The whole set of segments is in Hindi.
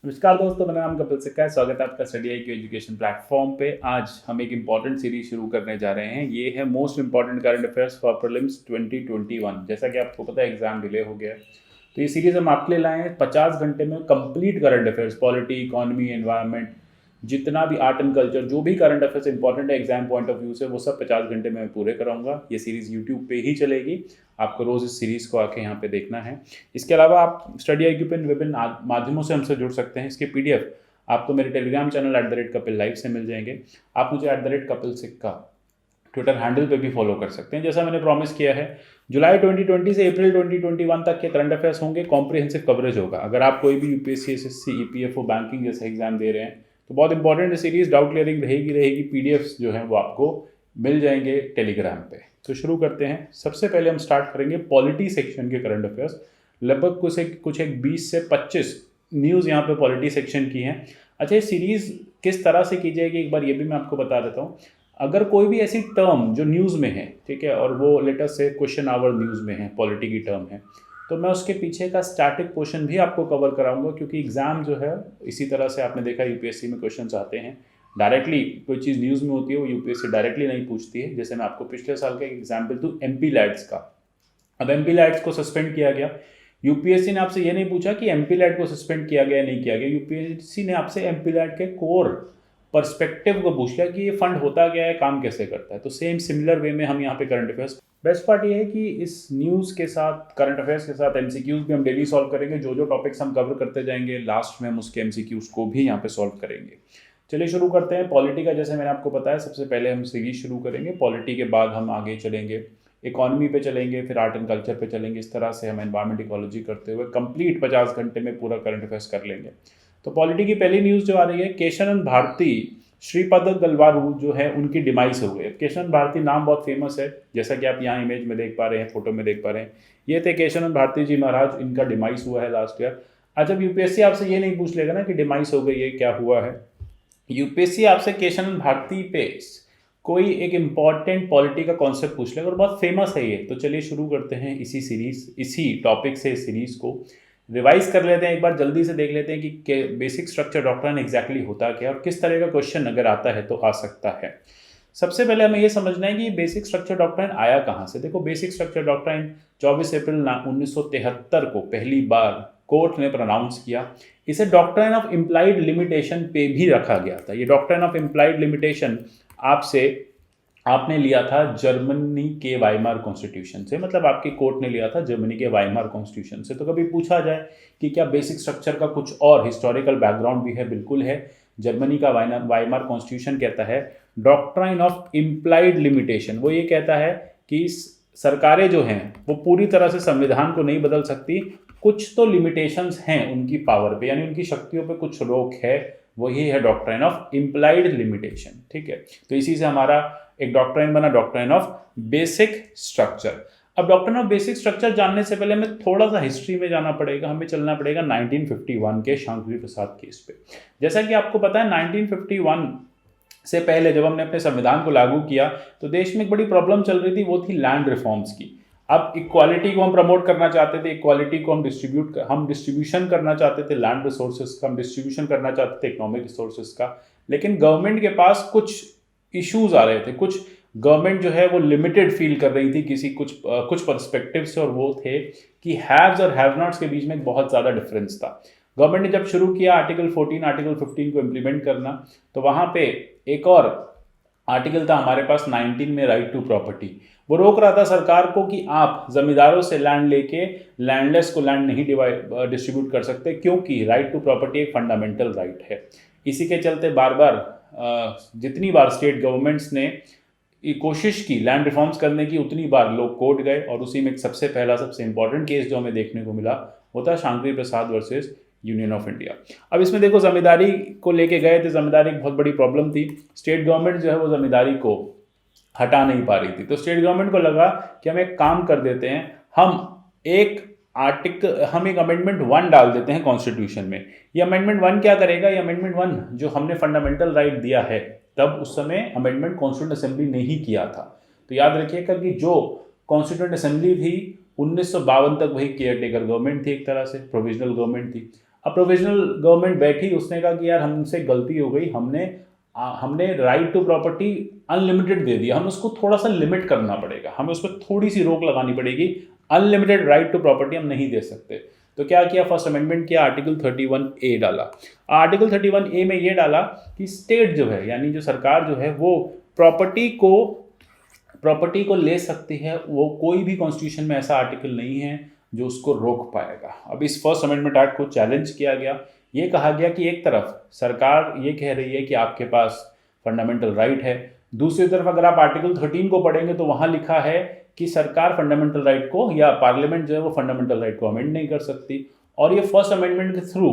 नमस्कार दोस्तों, मेरा नाम कपिल सिक्का है। स्वागत है आपका study I Q education platform पे। आज हम एक इंपॉर्टेंट सीरीज शुरू करने जा रहे हैं। ये है most important current affairs for prelims 2021। जैसा कि आपको पता है, एग्जाम डिले हो गया है, तो ये सीरीज हम आपके लिए लाए हैं। 50 घंटे में complete current affairs, polity, economy, environment, जितना भी आर्ट एंड कल्चर, जो भी करंट अफेयर्स इंपॉर्टेंट है एग्जाम पॉइंट ऑफ व्यू से, वो सब 50 घंटे में मैं पूरे कराऊंगा। ये सीरीज यूट्यूब पे ही चलेगी। आपको रोज इस सीरीज को आके यहाँ पे देखना है। इसके अलावा आप स्टडी आई क्यू पे विभिन्न माध्यमों से हमसे जुड़ सकते हैं। इसके पीडीएफ आपको मेरे टेलीग्राम चैनल @कपिल लाइव से मिल जाएंगे। आप मुझे @कपिल सिक्का ट्विटर हैंडल पे भी फॉलो कर सकते हैं। जैसा मैंने प्रॉमिस किया है, जुलाई 2020 से अप्रैल 2021 तक के करंट अफेयर्स होंगे, कॉम्प्रिहेंसिव कवरेज होगा। अगर आप कोई भी यूपीएससी, एसएससी, ईपीएफओ, बैंकिंग जैसे एग्जाम दे रहे हैं तो बहुत इंपॉर्टेंट सीरीज डाउट क्लियरिंग रहेगी। पीडीएफ्स जो हैं वो आपको मिल जाएंगे टेलीग्राम पे। तो शुरू करते हैं। सबसे पहले हम स्टार्ट करेंगे पॉलिटी सेक्शन के करंट अफेयर्स। लगभग कुछ एक 20 से 25 न्यूज़ यहाँ पे पॉलिटी सेक्शन की हैं। अच्छा, ये सीरीज़ किस तरह से की जाएगी एक बार ये भी मैं आपको बता देता हूँ। अगर कोई भी ऐसी टर्म जो न्यूज़ में है, ठीक है, और वो लेटेस्ट से क्वेश्चन आवर न्यूज़ में है, पॉलिटी की टर्म है, तो मैं उसके पीछे का स्टैटिक पोर्शन भी आपको कवर कराऊंगा। क्योंकि एग्जाम जो है, इसी तरह से आपने देखा यूपीएससी में क्वेश्चन आते हैं डायरेक्टली। कोई चीज़ न्यूज़ में होती है वो यूपीएससी डायरेक्टली नहीं पूछती है। जैसे मैं आपको पिछले साल का एक एग्जाम्पल दूँ, एमपी लैट्स का। अब एमपी लैट्स को सस्पेंड किया गया। यूपीएससी ने आपसे ये नहीं पूछा कि एमपी लैट को सस्पेंड किया गया नहीं किया गया। यूपीएससी ने आपसे एमपी लैट के कोर पर्सपेक्टिव को पूछ लिया कि ये फंड होता क्या है, काम कैसे करता है। तो सेम सिमिलर वे में हम यहाँ पे करंट अफेयर्स। बेस्ट पार्ट ये है कि इस न्यूज़ के साथ, करंट अफेयर्स के साथ एमसीक्यूज भी हम डेली सॉल्व करेंगे। जो जो टॉपिक्स हम कवर करते जाएंगे, लास्ट में हम उसके एमसीक्यूज को भी यहाँ पे सॉल्व करेंगे। चलिए शुरू करते हैं। पॉलिटी का जैसे मैंने आपको बताया, सबसे पहले हम सीरीज शुरू करेंगे। पॉलिटी के बाद हम आगे चलेंगे, इकोनॉमी पे चलेंगे, फिर आर्ट एंड कल्चर पे चलेंगे। इस तरह से हम एनवायरमेंट इकोलॉजी करते हुए कंप्लीट 50 घंटे में पूरा करंट अफेयर्स कर लेंगे। तो पॉलिटी की पहली न्यूज़ जो आ रही है, केशवानंद भारती, श्रीपद गलवारू जो है उनकी डिमाइस हो गई। केशवानंद भारती नाम बहुत फेमस है, जैसा कि आप यहाँ इमेज में देख पा रहे हैं, फोटो में देख पा रहे हैं। ये थे केशवानंद भारती जी महाराज, इनका डिमाइस हुआ है लास्ट ईयर। अच्छा, यूपीएससी आपसे ये नहीं पूछ लेगा ना कि डिमाइस हो गई है, क्या हुआ है। यूपीएससी आपसे केशवानंद भारती पे कोई एक इंपॉर्टेंट पॉलिटी का कॉन्सेप्ट पूछ लेगा और बहुत फेमस है ये। तो चलिए शुरू करते हैं इसी टॉपिक से सीरीज को रिवाइज कर लेते हैं। एक बार जल्दी से देख लेते हैं कि बेसिक स्ट्रक्चर डॉक्ट्राइन एग्जैक्टली होता क्या और किस तरह का क्वेश्चन अगर आता है तो आ सकता है। सबसे पहले हमें ये समझना है कि बेसिक स्ट्रक्चर डॉक्ट्राइन आया कहाँ से। देखो, बेसिक स्ट्रक्चर डॉक्ट्राइन 24 अप्रैल 1973 को पहली बार कोर्ट ने प्रोनाउंस किया। इसे डॉक्ट्राइन ऑफ इम्प्लाइड लिमिटेशन पे भी रखा गया था। ये डॉक्ट्राइन ऑफ इम्प्लाइड लिमिटेशन आपने लिया था जर्मनी के वाइमार कॉन्स्टिट्यूशन से। मतलब आपकी कोर्ट ने लिया था जर्मनी के वाइमार कॉन्स्टिट्यूशन से। तो कभी पूछा जाए कि क्या बेसिक स्ट्रक्चर का कुछ और हिस्टोरिकल बैकग्राउंड भी है, बिल्कुल है। जर्मनी का वाइमार कॉन्स्टिट्यूशन कहता है डॉक्ट्राइन ऑफ इम्प्लाइड लिमिटेशन। वो ये कहता है कि सरकारें जो हैं वो पूरी तरह से संविधान को नहीं बदल सकती, कुछ तो लिमिटेशंस हैं उनकी पावर पे, यानी उनकी शक्तियों पे कुछ रोक है। वही है डॉक्ट्राइन ऑफ इम्प्लाइड लिमिटेशन, ठीक है। तो इसी से हमारा एक डॉक्ट्राइन बना, डॉक्ट्राइन ऑफ बेसिक स्ट्रक्चर। अब डॉक्ट्राइन ऑफ बेसिक स्ट्रक्चर जानने से पहले हमें थोड़ा सा हिस्ट्री में जाना पड़ेगा। हमें चलना पड़ेगा 1951 के शांकरी प्रसाद केस पे। जैसा कि आपको पता है, 1951 से पहले जब हमने अपने संविधान को लागू किया तो देश में एक बड़ी प्रॉब्लम चल रही थी, वो थी लैंड रिफॉर्म्स की। अब इक्वालिटी को हम प्रमोट करना चाहते थे, इक्वालिटी को हम डिस्ट्रीब्यूशन करना चाहते थे लैंड रिसोर्सेज का, हम डिस्ट्रीब्यूशन करना चाहते थे इकोनॉमिक रिसोर्सेज का। लेकिन गवर्नमेंट के पास कुछ इश्यूज आ रहे थे। कुछ गवर्नमेंट जो है वो लिमिटेड फील कर रही थी कुछ पर्सपेक्टिव से, और वो थे कि हैव्स और हैव नॉट्स के बीच में एक बहुत ज़्यादा डिफरेंस था। गवर्नमेंट ने जब शुरू किया आर्टिकल 14, आर्टिकल 15 को इम्प्लीमेंट करना, तो वहाँ पे एक और आर्टिकल था हमारे पास 19 में, राइट टू प्रॉपर्टी। वो रोक रहा था सरकार को कि आप जमींदारों से लैंड लेके लैंडलेस को लैंड नहीं डिस्ट्रीब्यूट कर सकते, क्योंकि राइट टू प्रॉपर्टी एक फंडामेंटल राइट है। इसी के चलते बार बार जितनी बार स्टेट गवर्नमेंट्स ने कोशिश की लैंड रिफॉर्म्स करने की, उतनी बार लोग कोर्ट गए। और उसी में सबसे पहला, सबसे इंपॉर्टेंट केस जो हमें देखने को मिला वो था शांकरी प्रसाद वर्सेस यूनियन ऑफ इंडिया। अब इसमें देखो, जमींदारी को लेके गए थे, जमींदारी एक बहुत बड़ी प्रॉब्लम थी। स्टेट गवर्नमेंट जो है वो जमींदारी को हटा नहीं पा रही थी। तो स्टेट गवर्नमेंट को लगा कि हम एक काम कर देते हैं, हम एक अमेंडमेंट 1 डाल देते हैं कॉन्स्टिट्यूशन में। ये अमेंडमेंट 1 क्या करेगा, ये अमेंडमेंट 1 जो हमने फंडामेंटल राइट दिया है, तब उस समय अमेंडमेंट कॉन्स्टिट्यूंट असेंबली ने ही किया था। तो याद रखिएगा कि जो कॉन्स्टिट्यूंट असेंबली थी 1952 तक वही केयर टेकर गवर्नमेंट थी, एक तरह से प्रोविजनल गवर्नमेंट थी। अब प्रोविजनल गवर्नमेंट बैठी, उसने कहा कि यार हमसे गलती हो गई, हमने राइट टू प्रॉपर्टी अनलिमिटेड दे दिया, हमें उसको थोड़ा सा लिमिट करना पड़ेगा, हमें उस पर थोड़ी सी रोक लगानी पड़ेगी, अनलिमिटेड राइट टू प्रॉपर्टी हम नहीं दे सकते। तो क्या किया, फर्स्ट अमेंडमेंट किया, आर्टिकल 31A डाला। आर्टिकल 31A में ये डाला कि स्टेट जो है, यानी जो सरकार जो है, वो प्रॉपर्टी को ले सकती है, वो कोई भी कॉन्स्टिट्यूशन में ऐसा आर्टिकल नहीं है जो उसको रोक पाएगा। अब इस फर्स्ट अमेंडमेंट एक्ट को चैलेंज किया गया, ये कहा गया कि एक तरफ सरकार ये कह रही है कि आपके पास फंडामेंटल राइट है, दूसरी तरफ अगर आप आर्टिकल 13 को पढ़ेंगे तो वहां लिखा है कि सरकार फंडामेंटल राइट को, या पार्लियामेंट जो है वो फंडामेंटल राइट को अमेंड नहीं कर सकती, और ये फर्स्ट अमेंडमेंट के थ्रू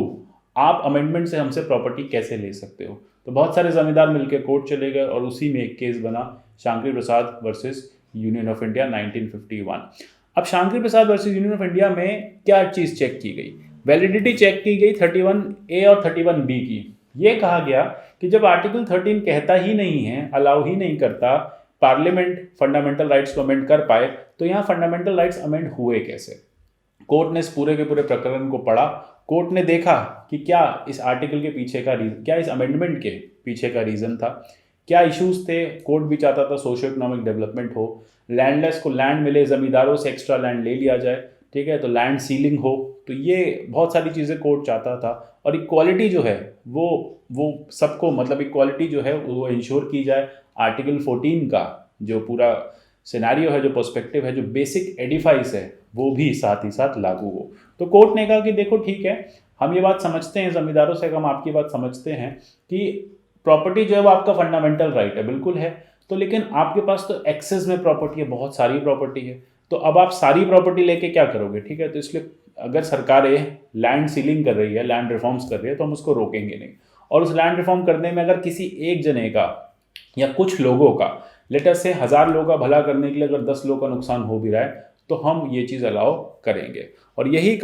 आप अमेंडमेंट से हमसे प्रॉपर्टी कैसे ले सकते हो। तो बहुत सारे जमींदार मिलकर कोर्ट चले गए और उसी में एक केस बना, शांकरी प्रसाद वर्सेस यूनियन ऑफ इंडिया 1951। अब शांकरी प्रसाद वर्सेस यूनियन ऑफ इंडिया में क्या चीज़ चेक की गई, वैलिडिटी चेक की गई 31A और 31B की। ये कहा गया कि जब आर्टिकल 13 कहता ही नहीं है, अलाउ ही नहीं करता पार्लियामेंट फंडामेंटल राइट्स को अमेंड कर पाए, तो यहाँ फंडामेंटल राइट्स अमेंड हुए कैसे। कोर्ट ने इस पूरे के पूरे प्रकरण को पढ़ा, कोर्ट ने देखा कि क्या इस आर्टिकल के पीछे का रीजन, क्या इस अमेंडमेंट के पीछे का रीजन था, क्या इश्यूज थे। कोर्ट भी चाहता था सोशियो इकोनॉमिक डेवलपमेंट हो, लैंडलेस को लैंड मिले, जमींदारों से एक्स्ट्रा लैंड ले लिया जाए, ठीक है, तो लैंड सीलिंग हो, तो ये बहुत सारी चीज़ें कोर्ट चाहता था। और इक्वालिटी जो है वो सबको, मतलब इक्वालिटी जो है वो इंश्योर की जाए। आर्टिकल 14 का जो पूरा सिनेरियो है, जो पर्सपेक्टिव है, जो बेसिक एडिफाइस है, वो भी साथ ही साथ लागू हो। तो कोर्ट ने कहा कि देखो ठीक है, हम ये बात समझते हैं, जमींदारों से हम आपकी बात समझते हैं कि प्रॉपर्टी जो है वो आपका फंडामेंटल राइट है, बिल्कुल है, तो लेकिन आपके पास तो एक्सेस में प्रॉपर्टी है, बहुत सारी प्रॉपर्टी है, तो अब आप सारी प्रॉपर्टी लेके क्या करोगे, ठीक है। तो इसलिए अगर सरकारें लैंड सीलिंग कर रही है, लैंड रिफॉर्म्स कर रही है, तो हम उसको रोकेंगे नहीं। और उस लैंड रिफॉर्म करने में अगर किसी एक जने का या कुछ लोगों का, लेटर से 1000 लोगों का भला करने के लिए अगर 10 लोगों का नुकसान हो भी रहा है, तो हम ये चीज़ अलाउ करेंगे। और यही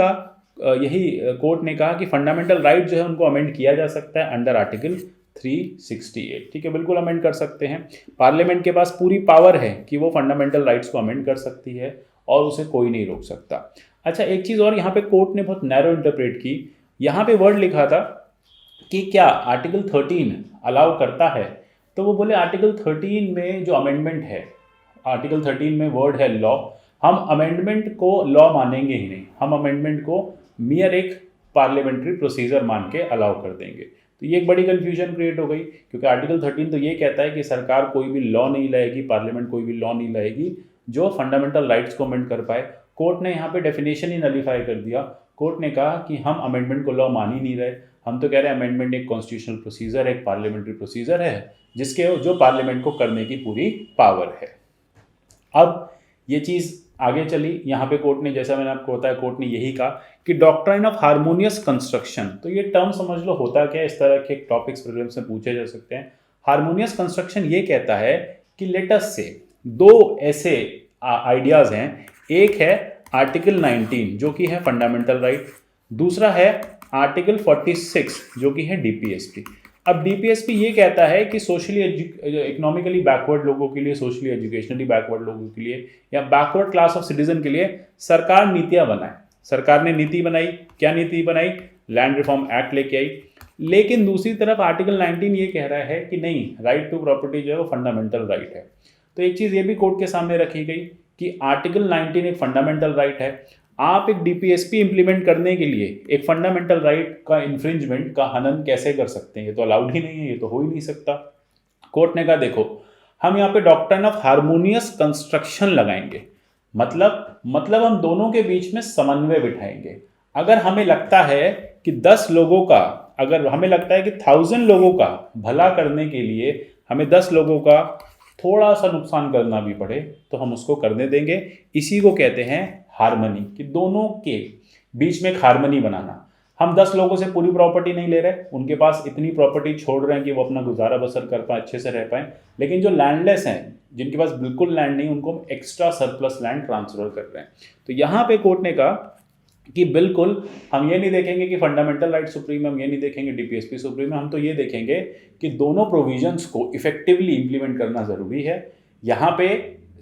कोर्ट ने कहा कि फंडामेंटल राइट जो है उनको अमेंड किया जा सकता है अंडर आर्टिकल 368, ठीक है, बिल्कुल अमेंड कर सकते हैं। पार्लियामेंट के पास पूरी पावर है कि वो फंडामेंटल राइट्स को अमेंड कर सकती है और उसे कोई नहीं रोक सकता। अच्छा, एक चीज़ और यहाँ पे कोर्ट ने बहुत नैरो इंटरप्रेट की, यहाँ पे वर्ड लिखा था कि क्या आर्टिकल 13 अलाउ करता है, तो वो बोले आर्टिकल 13 में जो अमेंडमेंट है, आर्टिकल 13 में वर्ड है लॉ, हम अमेंडमेंट को लॉ मानेंगे ही नहीं, हम अमेंडमेंट को मियर एक पार्लियामेंट्री प्रोसीजर मान के अलाउ कर देंगे। तो ये एक बड़ी कन्फ्यूजन क्रिएट हो गई, क्योंकि आर्टिकल 13 तो ये कहता है कि सरकार कोई भी लॉ नहीं लाएगी, पार्लियामेंट कोई भी लॉ नहीं लाएगी जो फंडामेंटल राइट्स को अमेंड कर पाए। कोर्ट ने यहाँ पे डेफिनेशन ही नलीफाई कर दिया। कोर्ट ने कहा कि हम अमेंडमेंट को लॉ मान ही नहीं रहे, हम तो कह रहे हैं अमेंडमेंट एक कॉन्स्टिट्यूशनल प्रोसीजर है, एक पार्लियामेंट्री प्रोसीजर है, जो पार्लियामेंट को करने की पूरी पावर है। अब ये चीज़ आगे चली, यहाँ पे कोर्ट ने, जैसा मैंने आपको बताया, कोर्ट ने यही कहा कि डॉक्ट्राइन ऑफ हार्मोनियस कंस्ट्रक्शन, तो ये टर्म समझ लो होता क्या है, इस तरह के टॉपिक्स प्रीलिम्स में पूछे जा सकते हैं। हार्मोनियस कंस्ट्रक्शन ये कहता है कि लेटस से दो ऐसे आइडियाज हैं, एक है आर्टिकल 19 जो कि है फंडामेंटल राइट, दूसरा है आर्टिकल 46 जो कि है डीपीएसपी। अब डीपीएसपी ये कहता है कि सोशली इकोनॉमिकली बैकवर्ड लोगों के लिए, सोशली एजुकेशनली बैकवर्ड लोगों के लिए, या बैकवर्ड क्लास ऑफ सिटीजन के लिए सरकार नीतियां बनाए। सरकार ने नीति बनाई, क्या नीति बनाई, लैंड रिफॉर्म एक्ट लेके आई। लेकिन दूसरी तरफ आर्टिकल 19 ये कह रहा है कि नहीं, राइट टू प्रॉपर्टी जो है वो फंडामेंटल राइट है। तो एक चीज़ ये भी कोर्ट के सामने रखी गई कि आर्टिकल 19 एक फंडामेंटल राइट है, आप एक डीपीएसपी इंप्लीमेंट करने के लिए एक फंडामेंटल राइट का इन्फ्रिंजमेंट का हनन कैसे कर सकते हैं, ये तो अलाउड ही नहीं है, ये तो हो ही नहीं सकता। कोर्ट ने कहा देखो, हम यहाँ पे डॉक्ट्रिन ऑफ हार्मोनियस कंस्ट्रक्शन लगाएंगे, मतलब हम दोनों के बीच में समन्वय बिठाएंगे। अगर हमें लगता है कि 10 लोगों का, अगर हमें लगता है कि 1000 लोगों का भला करने के लिए हमें 10 लोगों का थोड़ा सा नुकसान करना भी पड़े, तो हम उसको करने देंगे। इसी को कहते हैं हार्मनी, कि दोनों के बीच में एक हार्मनी बनाना। हम 10 लोगों से पूरी प्रॉपर्टी नहीं ले रहे, उनके पास इतनी प्रॉपर्टी छोड़ रहे हैं कि वो अपना गुजारा बसर कर पाए, अच्छे से रह पाए, लेकिन जो लैंडलेस हैं, जिनके पास बिल्कुल लैंड नहीं, उनको हम एक्स्ट्रा सरप्लस लैंड ट्रांसफर कर रहे हैं। तो यहाँ पे कोर्ट ने कहा कि बिल्कुल हम ये नहीं देखेंगे कि फंडामेंटल राइट सुप्रीम है, हम ये नहीं देखेंगे डीपीएसपी सुप्रीम है, हम तो ये देखेंगे कि दोनों प्रोविजंस को इफेक्टिवली इंप्लीमेंट करना ज़रूरी है। यहाँ पे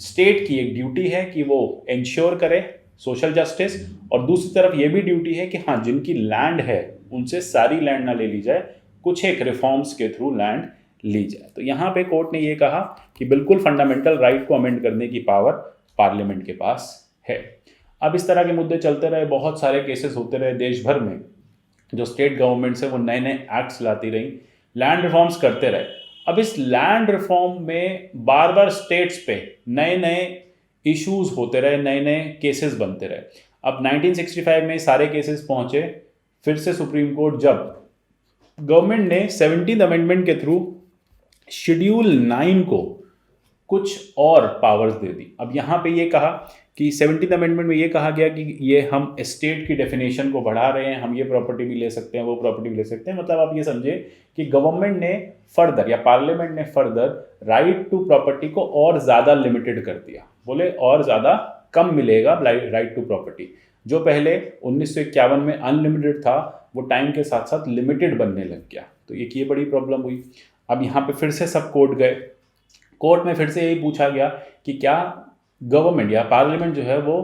स्टेट की एक ड्यूटी है कि वो इंश्योर करे सोशल जस्टिस, और दूसरी तरफ ये भी ड्यूटी है कि हाँ, जिनकी लैंड है उनसे सारी लैंड ना ले ली जाए, कुछ एक रिफॉर्म्स के थ्रू लैंड ली जाए। तो यहाँ पे कोर्ट ने ये कहा कि बिल्कुल फंडामेंटल राइट को अमेंड करने की पावर पार्लियामेंट के पास है। अब इस तरह के मुद्दे चलते रहे, बहुत सारे केसेस होते रहे देश भर में, जो स्टेट गवर्नमेंट्स है वो नए नए एक्ट्स लाती रही, लैंड रिफॉर्म्स करते रहे। अब इस लैंड रिफॉर्म में बार बार स्टेट्स पे नए नए इश्यूज होते रहे, नए नए केसेस बनते रहे। अब 1965 में सारे केसेस पहुंचे फिर से सुप्रीम कोर्ट, जब गवर्नमेंट ने 17th अमेंडमेंट के थ्रू शेड्यूल 9 को कुछ और पावर्स दे दी। अब यहाँ पे ये कहा कि 17th अमेंडमेंट में ये कहा गया कि ये हम स्टेट की डेफिनेशन को बढ़ा रहे हैं, हम ये प्रॉपर्टी भी ले सकते हैं, वो प्रॉपर्टी भी ले सकते हैं। मतलब आप ये समझे कि गवर्नमेंट ने फर्दर या पार्लियामेंट ने फर्दर राइट टू प्रॉपर्टी को और ज़्यादा लिमिटेड कर दिया। बोले और ज़्यादा कम मिलेगा राइट टू प्रॉपर्टी। जो पहले 1951 में अनलिमिटेड था, वो टाइम के साथ साथ लिमिटेड बनने लग गया। तो एक ये बड़ी प्रॉब्लम हुई। अब यहाँ पे फिर से सब कोर्ट गए, कोर्ट में फिर से यही पूछा गया कि क्या गवर्नमेंट या पार्लियामेंट जो है वो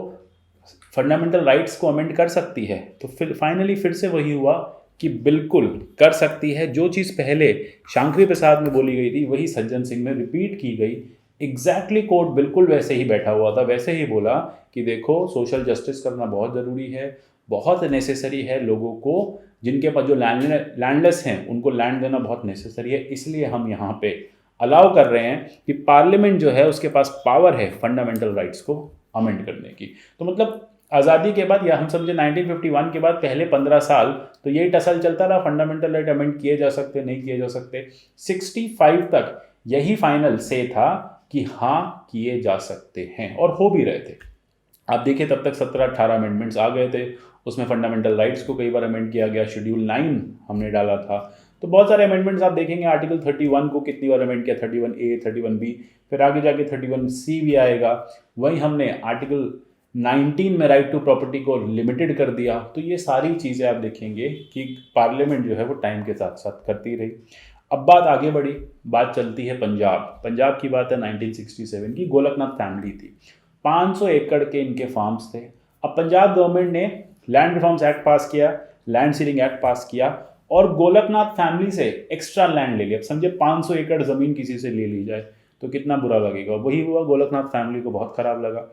फंडामेंटल राइट्स को अमेंड कर सकती है। तो फिर फाइनली फिर से वही हुआ कि बिल्कुल कर सकती है। जो चीज़ पहले शांकरी प्रसाद में बोली गई थी वही सज्जन सिंह में रिपीट की गई। एग्जैक्टली कोर्ट बिल्कुल वैसे ही बैठा हुआ था, वैसे ही बोला कि देखो सोशल जस्टिस करना बहुत ज़रूरी है, बहुत नेसेसरी है। लोगों को जिनके पास जो लैंडलेस हैं उनको लैंड देना बहुत नेसेसरी है। इसलिए हम यहाँ पे अलाउ कर रहे हैं कि पार्लियामेंट जो है उसके पास पावर है फंडामेंटल राइट्स को अमेंड करने की। तो मतलब आज़ादी के बाद या हम समझे 1951 के बाद पहले 15 साल तो यही टसल चलता रहा, फंडामेंटल राइट अमेंड किए जा सकते नहीं किए जा सकते। 65 तक यही फाइनल से था कि हाँ किए जा सकते हैं, और हो भी रहे थे। आप देखिए तब तक 17-18 अमेंडमेंट्स आ गए थे, उसमें फंडामेंटल राइट्स को कई बार अमेंड किया गया, शेड्यूल 9 हमने डाला था। तो बहुत सारे अमेंडमेंट्स आप देखेंगे, आर्टिकल 31 को कितनी बार अमेंड किया, 31A 31B, फिर आगे जाके 31C भी आएगा। वहीं हमने आर्टिकल 19 में राइट टू प्रॉपर्टी को लिमिटेड कर दिया। तो ये सारी चीज़ें आप देखेंगे कि पार्लियामेंट जो है वो टाइम के साथ साथ करती रही। अब बात आगे बढ़ी, बात चलती है पंजाब की बात है 1967 की। गोलकनाथ फैमिली थी, 500 एकड़ के इनके फार्म्स थे। अब पंजाब गवर्नमेंट ने लैंड रिफॉर्म्स एक्ट पास किया, लैंड सीलिंग एक्ट पास किया और गोलकनाथ फैमिली से एक्स्ट्रा लैंड ले लिया। अब समझे 500 एकड़ ज़मीन किसी से ले ली जाए तो कितना बुरा लगेगा। वही हुआ, गोलकनाथ फैमिली को बहुत ख़राब लगा।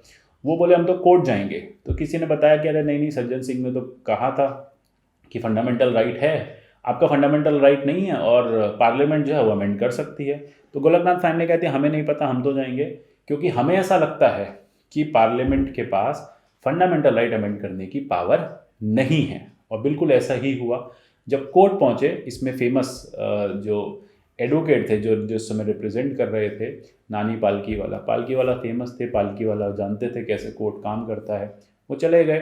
वो बोले हम तो कोर्ट जाएंगे। तो किसी ने बताया कि अरे नहीं, सज्जन सिंह ने तो कहा था कि फंडामेंटल राइट है, आपका फंडामेंटल राइट नहीं है और पार्लियामेंट जो है वो अमेंड कर सकती है। तो गोलकनाथ फैमिली कहते हैं हमें नहीं पता, हम तो जाएंगे, क्योंकि हमें ऐसा लगता है कि पार्लियामेंट के पास फंडामेंटल राइट अमेंड करने की पावर नहीं है। और बिल्कुल ऐसा ही हुआ। जब कोर्ट पहुंचे, इसमें फेमस जो एडवोकेट थे जो जिस समय रिप्रेजेंट कर रहे थे, नानी पालकी वाला फेमस थे। पालकी वाला जानते थे कैसे कोर्ट काम करता है। वो चले गए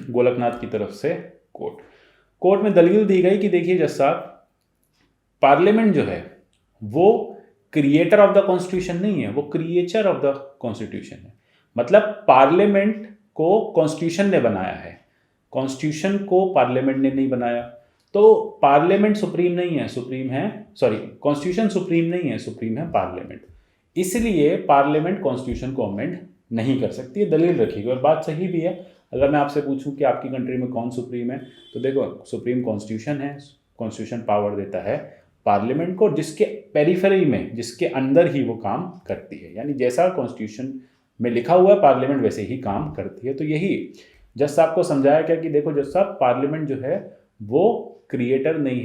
गोलकनाथ की तरफ से कोर्ट में दलील दी गई कि देखिए जज साहब, पार्लियामेंट जो है वो क्रिएटर ऑफ द कॉन्स्टिट्यूशन नहीं है, वो क्रिएचर ऑफ द कॉन्स्टिट्यूशन है। मतलब पार्लियामेंट को कॉन्स्टिट्यूशन ने बनाया है, कॉन्स्टिट्यूशन को पार्लियामेंट ने नहीं बनाया। तो पार्लियामेंट सुप्रीम नहीं है, कॉन्स्टिट्यूशन सुप्रीम नहीं है, सुप्रीम है पार्लियामेंट। इसलिए पार्लियामेंट कॉन्स्टिट्यूशन को अमेंड नहीं कर सकती है, दलील रखी गई। और बात सही भी है। अगर मैं आपसे पूछूं कि आपकी कंट्री में कौन सुप्रीम है, तो देखो सुप्रीम कॉन्स्टिट्यूशन है। कॉन्स्टिट्यूशन पावर देता है पार्लियामेंट को, जिसके पेरिफेरी में, जिसके अंदर ही वो काम करती है। यानी जैसा कॉन्स्टिट्यूशन में लिखा हुआ है पार्लियामेंट वैसे ही काम करती है। तो यही जज साहब को समझाया क्या कि देखो जज साहब, पार्लियामेंट जो है वो क्रिएटर नहीं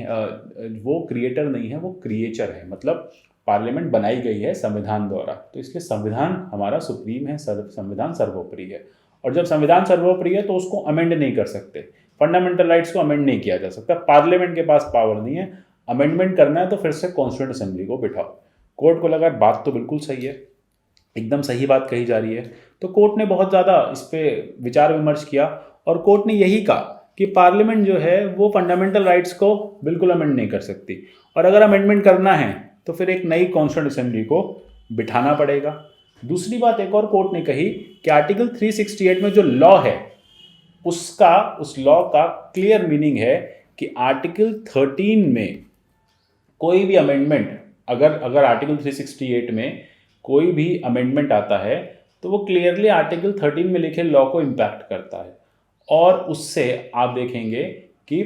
है, वो क्रिएचर है। मतलब पार्लियामेंट बनाई गई है संविधान द्वारा, तो इसलिए संविधान हमारा सुप्रीम है, संविधान सर्वोपरि है। और जब संविधान सर्वोपरि है तो उसको अमेंड नहीं कर सकते, फंडामेंटल राइट्स को अमेंड नहीं किया जा सकता। पार्लियामेंट के पास पावर नहीं है, अमेंडमेंट करना है तो फिर से कॉन्स्टिट्यूएंट असेंबली को बिठाओ। कोर्ट को लगा बात तो बिल्कुल सही है, एकदम सही बात कही जा रही है। तो कोर्ट ने बहुत ज़्यादा इस पर विचार विमर्श किया और कोर्ट ने यही कहा कि पार्लियामेंट जो है वो फंडामेंटल राइट्स को बिल्कुल अमेंड नहीं कर सकती, और अगर अमेंडमेंट करना है तो फिर एक नई कॉन्स्टिट्यूएंट असेंबली को बिठाना पड़ेगा। दूसरी बात एक और कोर्ट ने कही कि आर्टिकल 368 में जो लॉ है उस लॉ का क्लियर मीनिंग है कि आर्टिकल 13 में कोई भी अमेंडमेंट, अगर आर्टिकल 368 में कोई भी अमेंडमेंट आता है तो वो क्लियरली आर्टिकल 13 में लिखे लॉ को इम्पैक्ट करता है। और उससे आप देखेंगे कि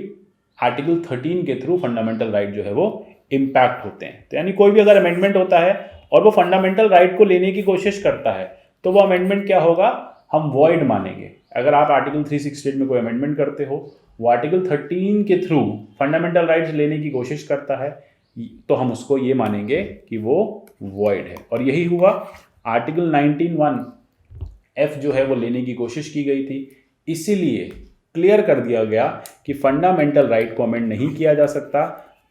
आर्टिकल 13 के थ्रू फंडामेंटल राइट जो है वो इम्पैक्ट होते हैं। तो यानी कोई भी अगर अमेंडमेंट होता है और वो फंडामेंटल राइट को लेने की कोशिश करता है तो वो अमेंडमेंट क्या होगा, हम वॉइड मानेंगे। अगर आप आर्टिकल 368 में कोई अमेंडमेंट करते हो, वो आर्टिकल 13 के थ्रू फंडामेंटल राइट्स लेने की कोशिश करता है, तो हम उसको ये मानेंगे कि वो वॉइड है। और यही हुआ, आर्टिकल 19(1) जो है वो लेने की कोशिश की गई थी, इसीलिए क्लियर कर दिया गया कि फंडामेंटल राइट को अमेंड नहीं किया जा सकता,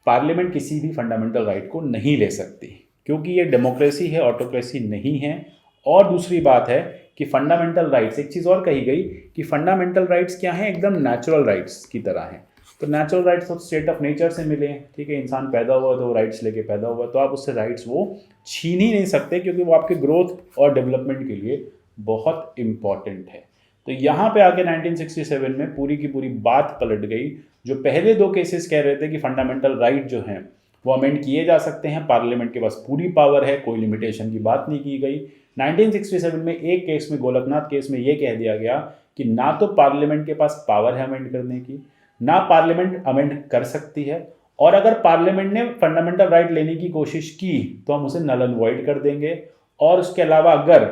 पार्लियामेंट किसी भी फंडामेंटल राइट को नहीं ले सकती, क्योंकि ये डेमोक्रेसी है, ऑटोक्रेसी नहीं है। और दूसरी बात है कि फंडामेंटल राइट्स, एक चीज़ और कही गई कि फंडामेंटल राइट्स क्या हैं, एकदम नेचुरल राइट्स की तरह हैं। तो नेचुरल राइट्स तो स्टेट ऑफ नेचर से मिले हैं, ठीक है, इंसान पैदा हुआ तो वो राइट्स लेके पैदा हुआ, तो आप उससे राइट्स वो छीन ही नहीं सकते, क्योंकि वो आपके ग्रोथ और डेवलपमेंट के लिए बहुत इंपॉर्टेंट है। तो यहाँ पे आके 1967 में पूरी की पूरी बात पलट गई। जो पहले दो केसेस कह रहे थे कि फंडामेंटल राइट जो हैं वो अमेंड किए जा सकते हैं, पार्लियामेंट के पास पूरी पावर है, कोई लिमिटेशन की बात नहीं की गई। 1967 में एक केस में, गोलकनाथ केस में, ये कह दिया गया कि ना तो पार्लियामेंट के पास पावर है अमेंड करने की, ना पार्लियामेंट अमेंड कर सकती है, और अगर पार्लियामेंट ने फंडामेंटल राइट लेने की कोशिश की तो हम उसे नल एंड वॉइड कर देंगे। और उसके अलावा अगर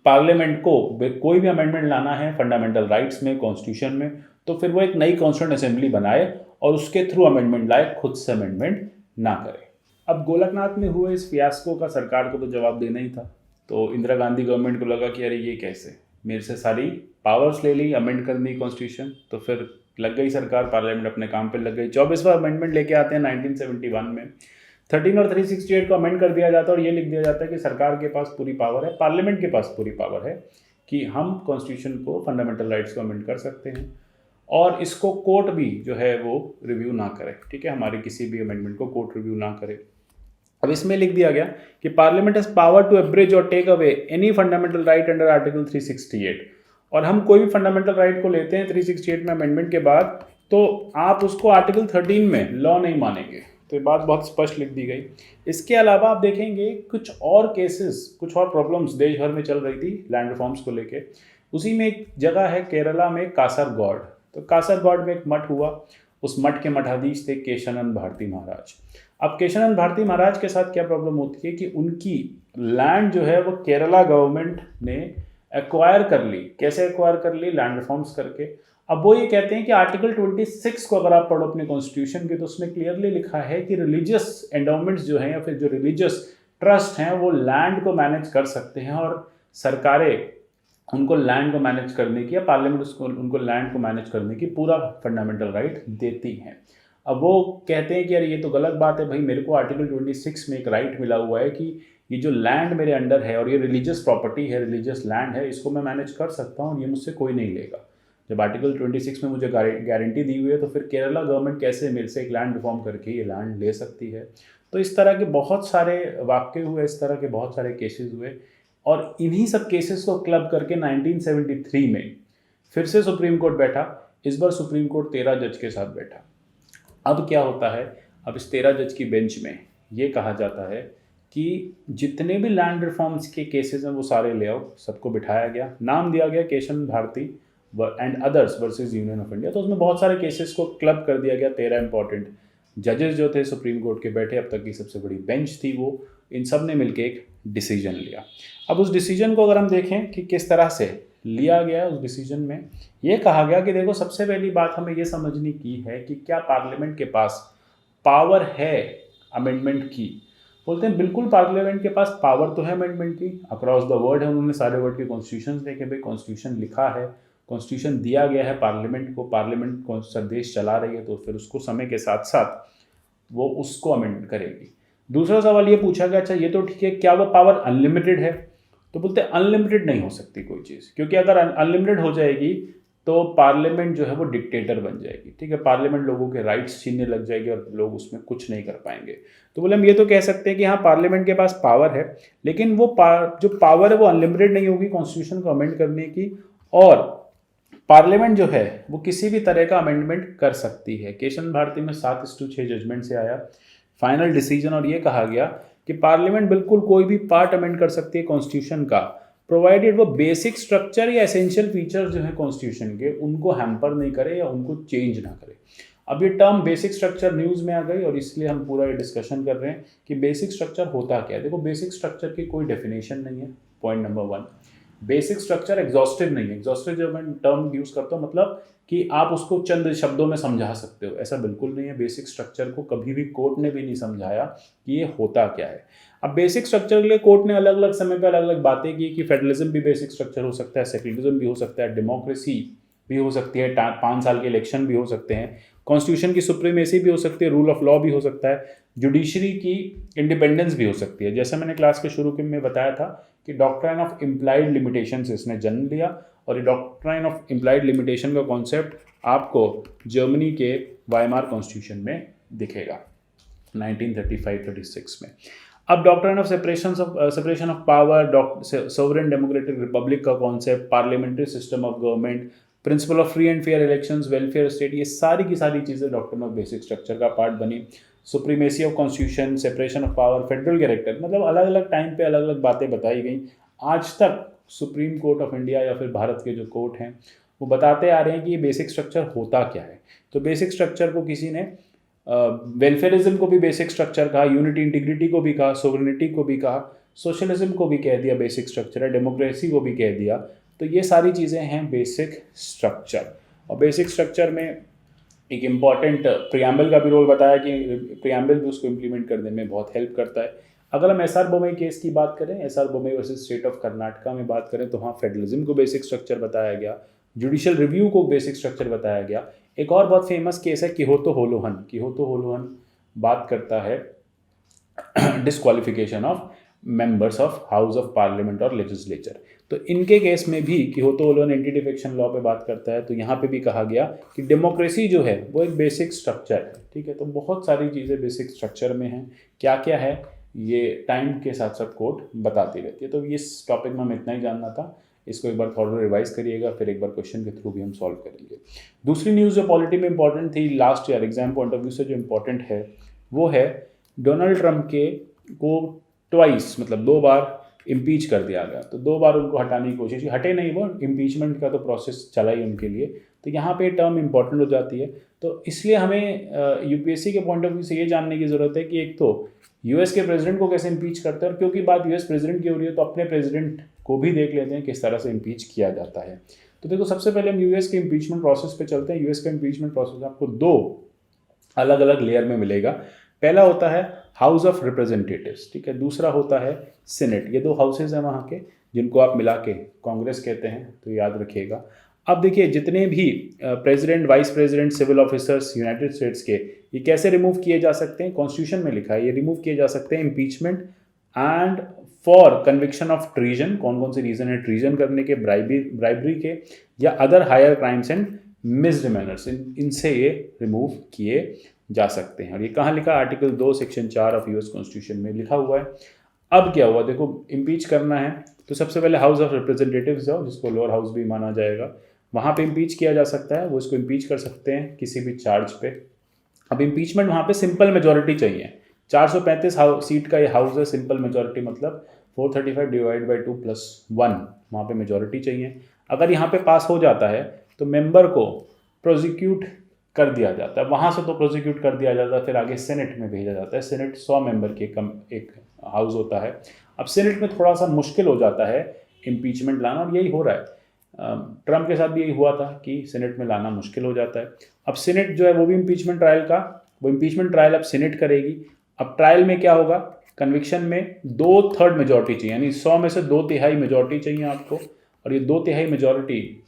पार्लियामेंट को कोई भी अमेंडमेंट लाना है फंडामेंटल राइट्स में, कॉन्स्टिट्यूशन में, तो फिर वो एक नई कॉन्स्टिट्यूंट असेंबली बनाए और उसके थ्रू अमेंडमेंट लाए, खुद से अमेंडमेंट ना करे। अब गोलकनाथ में हुए इस फियास्को का सरकार को तो जवाब देना ही था। तो इंदिरा गांधी गवर्नमेंट को लगा कि अरे ये कैसे, मेरे से सारी पावर्स ले ली अमेंड करनी कॉन्स्टिट्यूशन। तो फिर लग गई सरकार, पार्लियामेंट अपने काम पे लग गई। 24वां अमेंडमेंट लेके आते हैं 1971 में। 13 और 368 को अमेंड कर दिया जाता है और ये लिख दिया जाता है कि सरकार के पास पूरी पावर है, पार्लियामेंट के पास पूरी पावर है कि हम कॉन्स्टिट्यूशन को, फंडामेंटल राइट्स को अमेंड कर सकते हैं, और इसको कोर्ट भी जो है वो रिव्यू ना करे, ठीक है, हमारे किसी भी अमेंडमेंट को कोर्ट रिव्यू ना करे। अब इसमें लिख दिया गया कि parliament has power to abridge और take away any fundamental right under article 368। और हम कोई भी फंडामेंटल राइट को लेते हैं 368 में अमेंडमेंट के बाद, तो आप उसको आर्टिकल 13 में लॉ नहीं मानेंगे। तो ये बात बहुत स्पष्ट लिख दी गई। इसके अलावा आप देखेंगे कुछ और केसेस, कुछ और प्रॉब्लम्स देश भर में चल रही थी लैंड रिफॉर्म्स को लेके। उसी में एक जगह है केरला में, कासरगोड। तो कासरगोड में एक मठ हुआ, उस मठ के मठाधीश थे केशवानंद भारती महाराज। अब केशवानंद भारती महाराज के साथ क्या प्रॉब्लम होती है कि उनकी लैंड जो है वो केरला गवर्नमेंट ने एक्वायर कर ली। कैसे एक्वायर कर ली? लैंड रिफॉर्म्स करके। अब वो ये कहते हैं कि आर्टिकल 26 को अगर आप पढ़ो अपने कॉन्स्टिट्यूशन के, तो उसमें क्लियरली लिखा है कि रिलीजियस एंडाउमेंट्स जो हैं या फिर जो रिलीजियस ट्रस्ट हैं वो लैंड को मैनेज कर सकते हैं, और सरकारें उनको लैंड को मैनेज करने की, या पार्लियामेंट उसको उनको लैंड को मैनेज करने की पूरा फंडामेंटल राइट देती हैं। अब वो कहते हैं कि यार ये तो गलत बात है भाई, मेरे को आर्टिकल 26 में एक राइट मिला हुआ है कि ये जो लैंड मेरे अंडर है और ये रिलीजियस प्रॉपर्टी है, रिलीजियस लैंड है, इसको मैं मैनेज कर सकता हूँ, ये मुझसे कोई नहीं लेगा। जब आर्टिकल 26 में मुझे गारंटी दी हुई है, तो फिर केरला गवर्नमेंट कैसे मेरे से एक लैंड रिफॉर्म करके ये लैंड ले सकती है? तो इस तरह के बहुत सारे वाक़ये हुए, इस तरह के बहुत सारे केसेस हुए, और इन्हीं सब केसेस को क्लब करके 1973 में फिर से सुप्रीम कोर्ट बैठा। इस बार सुप्रीम कोर्ट 13 जज के साथ बैठा। अब क्या होता है, अब इस 13 जज की बेंच में ये कहा जाता है कि जितने भी लैंड रिफॉर्म्स के केसेस हैं वो सारे ले आओ। सबको बिठाया गया, नाम दिया गया Keshavananda Bharati and others versus union of India. तो उसमें बहुत सारे केसेस को क्लब कर दिया गया। 13 इंपॉर्टेंट जजेस जो थे सुप्रीम कोर्ट के बैठे, अब तक की सबसे बड़ी बेंच थी वो, इन सब ने मिलकर एक डिसीजन लिया। अब उस डिसीजन को अगर हम देखें कि किस तरह से लिया गया है, उस डिसीजन में ये कहा गया कि देखो, सबसे पहली बात हमें ये समझनी की है कि क्या पार्लियामेंट के पास पावर है अमेंडमेंट की। बोलते हैं बिल्कुल पार्लियामेंट के पास पावर तो है अमेंडमेंट की, अक्रॉस द वर्ल्ड है, उन्होंने सारे वर्ल्ड के कॉन्स्टिट्यूशन देखे, भाई कॉन्स्टिट्यूशन लिखा है, कॉन्स्टिट्यूशन दिया गया है पार्लियामेंट को, पार्लियामेंट कौन सा देश चला रही है, तो फिर उसको समय के साथ साथ वो उसको अमेंड करेगी। दूसरा सवाल ये पूछा गया, अच्छा ये तो ठीक है, क्या वो पावर अनलिमिटेड है? तो बोलते हैं अनलिमिटेड नहीं हो सकती कोई चीज़, क्योंकि अगर अनलिमिटेड हो जाएगी तो पार्लियामेंट जो है वो डिक्टेटर बन जाएगी, ठीक है, पार्लियामेंट लोगों के राइट्स छीनने लग जाएगी और लोग उसमें कुछ नहीं कर पाएंगे। तो बोले हम ये तो कह सकते हैं कि हाँ, पार्लियामेंट के पास पावर है, लेकिन वो जो पावर है वो अनलिमिटेड नहीं होगी कॉन्स्टिट्यूशन को अमेंड करने की, और पार्लियामेंट जो है वो किसी भी तरह का अमेंडमेंट कर सकती है। केशवानंद भारती में 7:6 जजमेंट से आया फाइनल डिसीजन, और ये कहा गया कि पार्लियामेंट बिल्कुल कोई भी पार्ट अमेंड कर सकती है कॉन्स्टिट्यूशन का, प्रोवाइडेड वो बेसिक स्ट्रक्चर या एसेंशियल फीचर्स जो है कॉन्स्टिट्यूशन के, उनको हैम्पर नहीं करे या उनको चेंज ना करे। अब ये टर्म बेसिक स्ट्रक्चर न्यूज़ में आ गई और इसलिए हम पूरा ये डिस्कशन कर रहे हैं कि बेसिक स्ट्रक्चर होता क्या है। देखो बेसिक स्ट्रक्चर की कोई डेफिनेशन नहीं है, point number 1। Basic structure exhaustive नहीं है। एग्जॉस्टिव जब मैं टर्म यूज़ करता हूँ मतलब कि आप उसको चंद शब्दों में समझा सकते हो, ऐसा बिल्कुल नहीं है। बेसिक स्ट्रक्चर को कभी भी कोर्ट ने भी नहीं समझाया कि ये होता क्या है। अब बेसिक स्ट्रक्चर के लिए कोर्ट ने अलग अलग समय पर अलग अलग बातें की कि फेडरलिज्म भी बेसिक स्ट्रक्चर हो सकता है, सेक्युलरिज्म भी हो सकता है, डेमोक्रेसी भी हो सकती है, 5 साल के इलेक्शन भी हो सकते हैं, कॉन्स्टिट्यूशन की सुप्रीमेसी भी हो सकती है, रूल ऑफ लॉ भी हो सकता है, जुडिशरी की इंडिपेंडेंस भी हो सकती है। जैसे मैंने क्लास के शुरू में बताया था कि डॉक्ट्राइन ऑफ इम्प्लाइड लिमिटेशन से इसने जन्म लिया और ये डॉक्ट्राइन ऑफ इम्प्लाइड लिमिटेशन का कॉन्सेप्ट आपको जर्मनी के वाइमार कॉन्स्टिट्यूशन में दिखेगा 1935-36 में। अब doctrine of separation of power, sovereign democratic republic का concept, parliamentary system of government, principle of free and fair elections, welfare state, ये सारी की सारी चीज़ें डॉक्ट्राइन ऑफ बेसिक स्ट्रक्चर का पार्ट बनी। Supremacy of constitution, separation of power, federal character, मतलब अलग अलग टाइम पे अलग अलग बातें बताई गई। आज तक सुप्रीम कोर्ट ऑफ इंडिया या फिर भारत के जो कोर्ट हैं वो बताते आ रहे हैं कि ये बेसिक स्ट्रक्चर होता क्या है। तो बेसिक स्ट्रक्चर को किसी ने वेलफेयरिज्म को भी बेसिक स्ट्रक्चर कहा, यूनिटी इंटीग्रिटी को भी कहा, सोवरेनिटी को भी कहा, सोशलिज्म को भी कह दिया बेसिक स्ट्रक्चर है, डेमोक्रेसी को भी कह दिया। तो ये सारी चीज़ें हैं बेसिक स्ट्रक्चर। और बेसिक स्ट्रक्चर में एक इम्पॉर्टेंट प्रियम्बल का भी रोल बताया कि प्रियम्बल भी उसको इम्प्लीमेंट करने में बहुत हेल्प करता है। अगर हम एस आर बोमई केस की बात करें, S R Bommai versus state of Karnataka में बात करें, तो वहाँ फेडरलिज्म को बेसिक स्ट्रक्चर बताया गया, जुडिशियल रिव्यू को बेसिक स्ट्रक्चर बताया गया। एक और बहुत फेमस केस है किहोतो होलोहन। किहोतो होलोहन बात करता है disqualification of members of house of parliament और लेजिस्लेचर। तो इनके केस में भी Kihoto Hollohan anti defection law पे बात करता है। तो यहाँ पे भी कहा गया कि डेमोक्रेसी जो है वो एक बेसिक स्ट्रक्चर है। ठीक है, तो बहुत सारी चीज़ें बेसिक स्ट्रक्चर में हैं। क्या क्या है ये टाइम के साथ साथ कोर्ट बताती रहती है। तो इस टॉपिक में हमें इतना ही जानना था। इसको एक बार थोड़ा रिवाइज करिएगा, फिर एक बार क्वेश्चन के थ्रू भी हम सॉल्व करेंगे। दूसरी न्यूज़ जो पॉलिटी में इंपॉर्टेंट थी last year exam point of view से जो इम्पोर्टेंट है वो है डोनाल्ड ट्रंप के को ट्वाइस मतलब 2 बार इम्पीच कर दिया गया। तो 2 बार उनको हटाने की कोशिश की, हटे नहीं, वो इम्पीचमेंट का तो प्रोसेस चला ही उनके लिए। तो यहाँ पे टर्म इंपॉर्टेंट हो जाती है। तो इसलिए हमें यूपीएससी के पॉइंट ऑफ व्यू से ये जानने की ज़रूरत है कि एक तो यूएस के प्रेसिडेंट को कैसे इम्पीच करते हैं, और क्योंकि बात यूएस प्रेसिडेंट की हो रही है तो अपने प्रेसिडेंट को भी देख लेते हैं किस तरह से इम्पीच किया जाता है। तो देखो सबसे पहले हम यूएस के इम्पीचमेंट प्रोसेस पे चलते हैं। यूएस का इम्पीचमेंट प्रोसेस आपको 2 अलग अलग लेयर में मिलेगा। पहला होता है हाउस ऑफ रिप्रेजेंटेटिव्स, ठीक है, दूसरा होता है सीनेट। ये 2 हाउसेज हैं वहाँ के जिनको आप मिला के कांग्रेस कहते हैं, तो याद रखिएगा। अब देखिए जितने भी president, vice president, civil officers United States के, ये कैसे रिमूव किए जा सकते हैं, कॉन्स्टिट्यूशन में लिखा है। ये रिमूव किए जा सकते हैं impeachment and for conviction of treason. कौन कौन से रीजन है ट्रीजन करने के, ब्राइबरी के, या अदर हायर क्राइम्स एंड मिसडिमेनर्स, इनसे ये रिमूव किए जा सकते हैं। और ये कहाँ लिखा, article 2 section 4 of US constitution में लिखा हुआ है। अब क्या हुआ, देखो इम्पीच करना है तो सबसे पहले हाउस ऑफ रिप्रेजेंटेटिव्स जाओ, जिसको लोअर हाउस भी माना जाएगा, वहाँ पे इम्पीच किया जा सकता है। वो इसको इम्पीच कर सकते हैं किसी भी चार्ज पे। अब इम्पीचमेंट वहाँ पे सिंपल मेजोरिटी चाहिए। 435 सीट का ये हाउस है, सिंपल मेजोरिटी मतलब 435 डिवाइड बाई 2 + 1, वहाँ पे मेजोरिटी चाहिए। अगर यहाँ पे पास हो जाता है तो मेंबर को प्रोसिक्यूट कर दिया जाता है, वहाँ से तो प्रोसिक्यूट कर दिया जाता है, फिर आगे सेनेट में भेजा जाता है। सेनेट 100 मेंबर के एक हाउस होता है। अब सेनेट में थोड़ा सा मुश्किल हो जाता है इम्पीचमेंट लाना, और यही हो रहा है। ट्रम्प के साथ भी यही हुआ था कि सेनेट में लाना मुश्किल हो जाता है। अब सेनेट जो है वो भी इम्पीचमेंट ट्रायल का, वो इम्पीचमेंट ट्रायल अब सेनेट करेगी। अब ट्रायल में क्या होगा, कन्विक्शन में 2/3 मेजोरिटी चाहिए, यानी 100 में से 2/3 मेजोरिटी चाहिए आपको। और ये 2/3 मेजोरिटी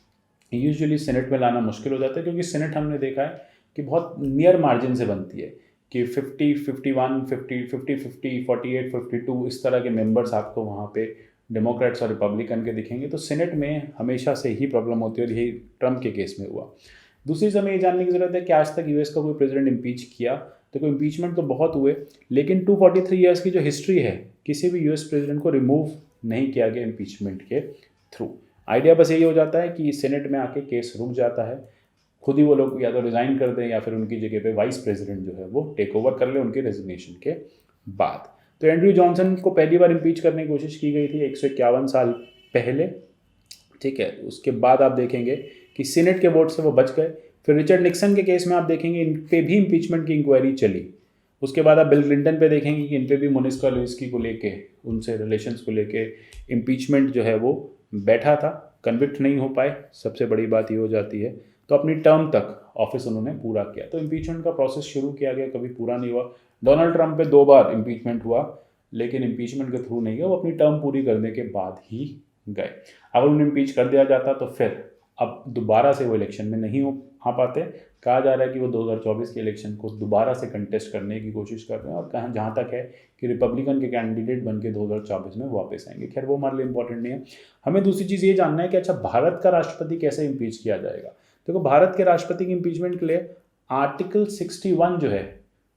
यूजुअली सेनेट में लाना मुश्किल हो जाता है, क्योंकि सेनेट हमने देखा है कि बहुत नियर मार्जिन से बनती है कि 50, 51, 50, 48, 52 इस तरह के मेंबर्स आपको वहाँ पे डेमोक्रेट्स और रिपब्लिकन के दिखेंगे। तो सेनेट में हमेशा से ही प्रॉब्लम होती है, और यही ट्रम्प के केस में हुआ। दूसरी चीज़ हमें ये जानने की ज़रूरत है कि आज तक यूएस का कोई प्रेसिडेंट इम्पीच किया, तो कोई इम्पीचमेंट तो बहुत हुए, लेकिन 243 ईयर्स की जो हिस्ट्री है, किसी भी यूएस प्रेसिडेंट को रिमूव नहीं किया गया इम्पीचमेंट के थ्रू। आइडिया बस यही हो जाता है कि सेनेट में आके केस रुक जाता है, खुद ही वो लोग या तो रिज़ाइन कर दें या फिर उनकी जगह पे वाइस प्रेसिडेंट जो है वो टेक ओवर कर ले उनके रेजिग्नेशन के बाद। तो एंड्रयू जॉनसन को पहली बार इम्पीच करने की कोशिश की गई थी 151 साल पहले, ठीक है। उसके बाद आप देखेंगे कि सीनेट के वोट से वो बच गए। फिर रिचर्ड निक्सन के केस में आप देखेंगे इन पे भी इम्पीचमेंट की इंक्वायरी चली। उसके बाद आप बिल क्लिंटन पे देखेंगे कि इन पे भी मोनिका लेविस्की को लेके, उनसे रिलेशंस को लेके इम्पीचमेंट जो है वो बैठा था, कन्विक्ट नहीं हो पाए। सबसे बड़ी बात ये हो जाती है। तो अपनी टर्म तक ऑफिस उन्होंने पूरा किया। तो इम्पीचमेंट का प्रोसेस शुरू किया गया, कभी पूरा नहीं हुआ। डोनाल्ड ट्रंप पे 2 बार इम्पीचमेंट हुआ, लेकिन इम्पीचमेंट के थ्रू नहीं गया, वो अपनी टर्म पूरी करने के बाद ही गए। अगर उन्हें इम्पीच कर दिया जाता तो फिर अब दोबारा से वो इलेक्शन में नहीं आ पाते। कहा जा रहा है कि वो 2024 के इलेक्शन को दोबारा से कंटेस्ट करने की कोशिश कर रहे हैं, और कहाँ जहाँ तक है कि रिपब्लिकन के कैंडिडेट बन के 2024 में वापस आएंगे। खैर वो हमारे लिए इंपॉर्टेंट नहीं है। हमें दूसरी चीज़ ये जानना है कि अच्छा भारत का राष्ट्रपति कैसे इम्पीच किया जाएगा। देखो भारत के राष्ट्रपति के इम्पीचमेंट के लिए आर्टिकल 61 जो है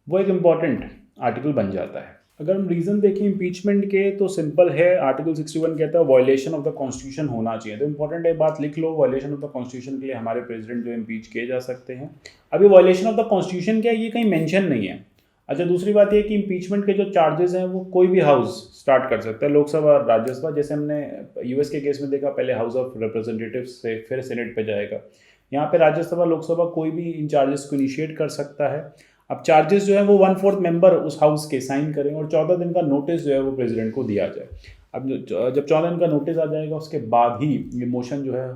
वो एक इम्पॉर्टेंट आर्टिकल बन जाता है। अगर हम रीज़न देखें इम्पीचमेंट के तो सिंपल है। आर्टिकल 61 कहता है वायलेशन ऑफ द कॉन्स्टिट्यूशन होना चाहिए। तो इंपॉर्टेंट है, बात लिख लो, वायलेशन ऑफ द कॉन्स्टिट्यूशन के लिए हमारे प्रेसिडेंट जो इम्पीच किए जा सकते हैं। अभी वायलेशन ऑफ द कॉन्स्टिट्यूशन क्या है ये कहीं मेंशन नहीं है। अच्छा दूसरी बात ये कि इम्पीचमेंट के जो चार्जेस हैं वो कोई भी हाउस स्टार्ट कर सकता है, लोकसभा और राज्यसभा। जैसे हमने यूएस के केस में देखा, पहले हाउस ऑफ रिप्रेजेंटेटिव्स से फिर सेनेट पे जाएगा। यहाँ पे राज्यसभा लोकसभा कोई भी इन चार्जेस को इनिशिएट कर सकता है। अब चार्जेस जो है वो 1/4 मेंबर उस हाउस के साइन करें और 14 दिन का नोटिस जो है वो प्रेसिडेंट को दिया जाए। अब जब 14 दिन का नोटिस आ जाएगा उसके बाद ही ये मोशन जो है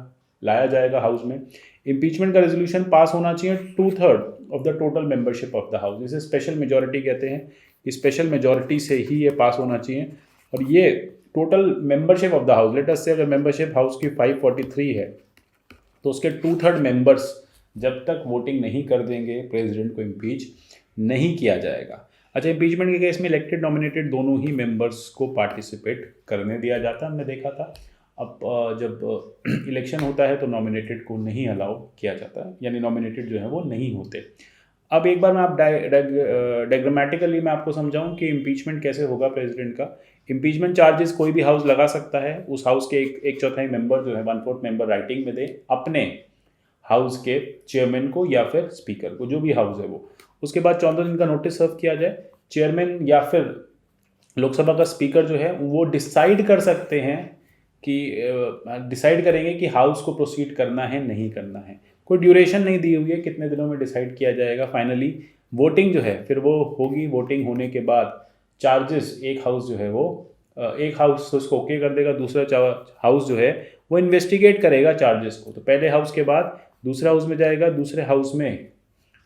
लाया जाएगा हाउस में। इम्पीचमेंट का रेजोल्यूशन पास होना चाहिए 2/3 of the total membership of the house, जिसे स्पेशल मेजॉरिटी कहते हैं कि स्पेशल मेजॉरिटी से ही ये पास होना चाहिए। और ये total membership of the house, let us से अगर मेंबरशिप हाउस की 543 है तो उसके 2/3 मेंबर्स जब तक वोटिंग नहीं कर देंगे प्रेसिडेंट को इम्पीच नहीं किया जाएगा। अच्छा इम्पीचमेंट के केस में इलेक्टेड नॉमिनेटेड दोनों ही मेंबर्स को पार्टिसिपेट करने दिया जाता है, हमने देखा था। अब जब इलेक्शन होता है तो नॉमिनेटेड को नहीं अलाउ किया जाता है, यानी नॉमिनेटेड जो है वो नहीं होते। अब एक बार मैं आप डायग्रामेटिकली मैं आपको समझाऊं कि इम्पीचमेंट कैसे होगा प्रेसिडेंट का। इम्पीचमेंट चार्जेस कोई भी हाउस लगा सकता है। उस हाउस के एक चौथाई मेंबर जो है 1/4 मेंबर राइटिंग में दे अपने हाउस के चेयरमैन को या फिर स्पीकर को, जो भी हाउस है वो। उसके बाद 14 दिन का नोटिस सर्व किया जाए। चेयरमैन या फिर लोकसभा का स्पीकर जो है वो डिसाइड कर सकते हैं कि डिसाइड करेंगे कि हाउस को प्रोसीड करना है नहीं करना है। कोई ड्यूरेशन नहीं दी हुई है कितने दिनों में डिसाइड किया जाएगा। फाइनली वोटिंग जो है फिर वो होगी। वोटिंग होने के बाद चार्जेस एक हाउस जो है वो एक हाउस तो उसको ओके कर देगा, दूसरा हाउस जो है वो इन्वेस्टिगेट करेगा चार्जेस को। तो पहले हाउस के बाद दूसरे हाउस में जाएगा, दूसरे हाउस में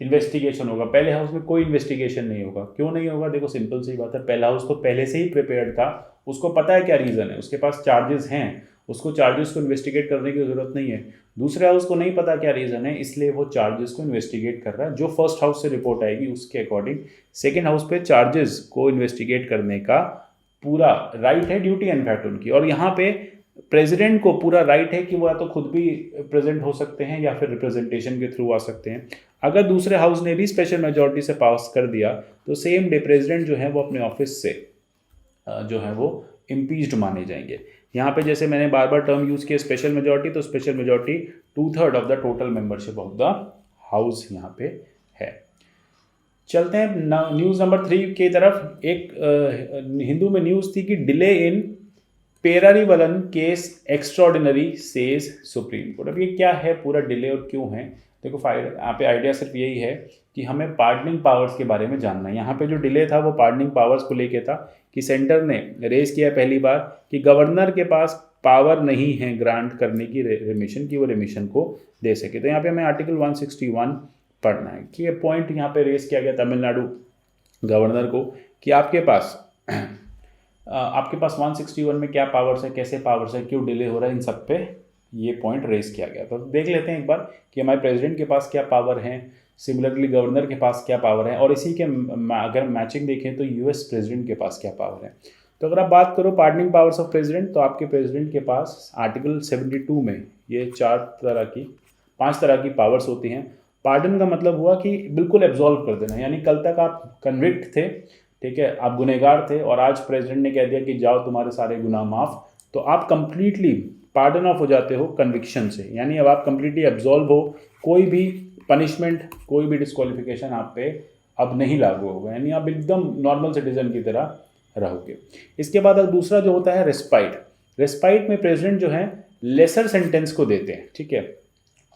इन्वेस्टिगेशन होगा। पहले हाउस में कोई इन्वेस्टिगेशन नहीं होगा। क्यों नहीं होगा? देखो सिंपल सी बात है, पहला हाउस तो पहले से ही प्रिपेयर्ड था, उसको पता है क्या रीज़न है, उसके पास चार्जेस हैं, उसको चार्जेस को इन्वेस्टिगेट करने की ज़रूरत नहीं है। दूसरे हाउस को नहीं पता क्या रीज़न है, इसलिए वो चार्जेस को इन्वेस्टिगेट कर रहा है। जो फर्स्ट हाउस से रिपोर्ट आएगी उसके अकॉर्डिंग सेकेंड हाउस पे चार्जेस को इन्वेस्टिगेट करने का पूरा राइट है, ड्यूटी इनफैक्ट उनकी। और यहाँ पे प्रेसिडेंट को पूरा राइट है कि वो या तो खुद भी प्रेजेंट हो सकते हैं या फिर रिप्रेजेंटेशन के थ्रू आ सकते हैं। अगर दूसरे हाउस ने भी स्पेशल मेजॉरिटी से पास कर दिया तो सेम डे प्रेसिडेंट जो है वो अपने ऑफिस से जो है वो इम्पीच्ड माने जाएंगे। यहाँ पे जैसे मैंने बार बार टर्म यूज़ किया स्पेशल मेजॉरिटी, तो special majority 2/3 of the total membership of the house यहाँ पे है। चलते हैं न्यूज़ नंबर 3 की तरफ। एक हिंदू में न्यूज़ थी कि delay in Perarivalan case extraordinary says supreme court. अब ये क्या है पूरा डिले और क्यों है? देखो यहाँ पे आइडिया सिर्फ यही है कि हमें पार्डनिंग पावर्स के बारे में जानना है। यहाँ पे जो डिले था वो पार्डनिंग पावर्स को लेके था कि सेंटर ने रेज किया पहली बार कि गवर्नर के पास पावर नहीं है ग्रांट करने की रेमिशन की, वो रेमिशन को दे सके। तो यहाँ पे हमें आर्टिकल 161 पढ़ना है कि ये पॉइंट यहाँ पे रेज किया गया तमिलनाडु गवर्नर को कि आपके पास 161 में क्या पावर्स है, कैसे पावर्स है, क्यों डिले हो रहा है, इन सब पे ये पॉइंट रेज किया गया। तो देख लेते हैं एक बार कि हमारे प्रेसिडेंट के पास क्या पावर है, सिमिलरली गवर्नर के पास क्या पावर है, और इसी के अगर मैचिंग देखें तो यूएस प्रेसिडेंट के पास क्या पावर है। तो अगर आप बात करो पार्डनिंग पावर्स ऑफ प्रेसिडेंट, तो आपके प्रेसिडेंट के पास आर्टिकल 72 में ये 5 तरह की पावर्स होती हैं। पार्डन का मतलब हुआ कि बिल्कुल एब्जॉल्व कर देना, यानी कल तक आप कन्विक्ट थे, ठीक है, आप गुनहगार थे और आज प्रेसिडेंट ने कह दिया कि जाओ तुम्हारे सारे गुनाह माफ़, तो आप कंप्लीटली पार्डन ऑफ हो जाते हो कन्विक्शन से। यानी अब आप कंप्लीटली एब्जॉल्व हो, कोई भी पनिशमेंट, कोई भी डिस्क्वालिफिकेशन आप पे अब नहीं लागू होगा, यानी आप एकदम नॉर्मल सिटीजन की तरह रहोगे। इसके बाद अब दूसरा जो होता है रेस्पाइट। रेस्पाइट में प्रेसिडेंट जो है लेसर सेंटेंस को देते हैं, ठीक है,